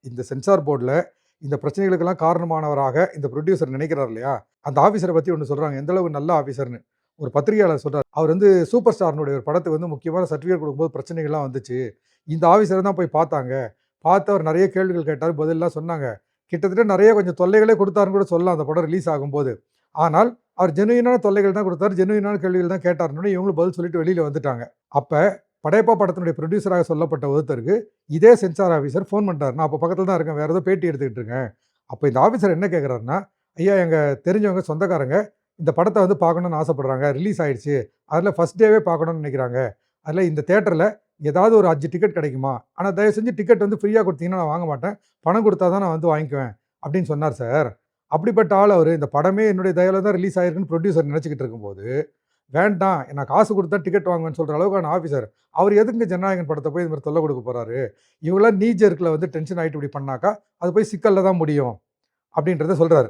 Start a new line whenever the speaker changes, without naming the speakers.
இந்த சென்சார் போர்டுல இந்த பிரச்சனைகளுக்கெல்லாம் காரணமானவராக இந்த புரொடியூசர் நினைக்கிறார் இல்லையா? அந்த ஆஃபீஸர பத்தி ஒண்ணு சொல்றாங்க. எந்த அளவு நல்ல ஆஃபீஸர்ன்னு. ஒரு பத்திரிகையாளர் சொல்றாரு. அவர் வந்து சூப்பர் ஸ்டார்னுடைய ஒரு படத்துக்கு வந்து முக்கியமான சர்டிஃபிகேட் குடுக்கும்போது பிரச்சனைகள்லாம் வந்துச்சு. இந்த ஆஃபீஸர தான் போய் பார்த்தாங்க. பார்த்து அவர் நெறைய கேள்விகள் கேட்டாரு. பதில்லாம் சொன்னாங்க. கிட்டத்தட்ட நெறைய கொஞ்சம் தொல்லைகளே குடுத்தாருன்னு கூட சொல்லலாம் அந்த படம் ரிலீஸ் ஆகும்போது. ஆனால் அவர் ஜெனுயினான தொல்லைகள் தான் குடுத்தாரு. ஜெனுயினான கேள்விகள் தான் கேட்டாருன்னோனே இவங்களும் பதில் சொல்லிட்டு வெளியில வந்துட்டாங்க. அப்ப படையப்பா படத்தினுடைய புரொடியூசராக சொல்லப்பட்ட ஒருத்தருக்கு இதே சென்சார் ஆஃபீசர் ஃபோன் பண்ணிட்டாரு. நான் அப்ப பக்கத்துல தான் இருக்கேன். வேற ஏதோ பேட்டி எடுத்துக்கிட்டு இருக்கேன். அப்ப இந்த ஆஃபீசர் என்ன கேட்குறாருன்னா, ஐயா எங்க தெரிஞ்சவங்க சொந்தக்காரங்க இந்த படத்த வந்து பார்க்கணும்னு ஆசைப்படுறாங்க. ரிலீஸ் ஆயிடுச்சு. அதில ஃபர்ஸ்ட் டேவே பார்க்கணும்னு நினைக்கிறாங்க. அதில இந்த தியேட்டர்ல ஏதாவது ஒரு 5 டிக்கெட் கிடைக்குமா? ஆனா தயவு செஞ்சு டிக்கெட் வந்து ஃப்ரீயா குடுத்தீங்கன்னா நான் வாங்க மாட்டேன். பணம் குடுத்தா தான் நான் வந்து வாங்கிக்குவேன். அப்படின்னு சொன்னார் சார். அப்படிப்பட்ட ஆள் அவரு. இந்த படமே என்னுடைய தயவுல தான் ரிலீஸ் ஆயிருக்குன்னு புரொடியூசர் நினைச்சுக்கிட்டு இருக்கும்போது, வேண்டாம் நான் காசு குடுத்தா டிக்கெட் வாங்குவேன்னு சொல்ற அளவுக்கான ஆஃபீசர். அவர் எதுக்குங்க ஜனநாயகன் படத்த போய் இந்த மாரி தொல்ல குடுக்க போறாரு? இவங்கலாம் நீ ஜெர்க்ல வந்து டென்ஷன் ஆயிட்டு இப்படி பண்ணாக்கா, அது போய் சிக்கல்ல தான் முடியும். அப்படின்றத சொல்றாரு.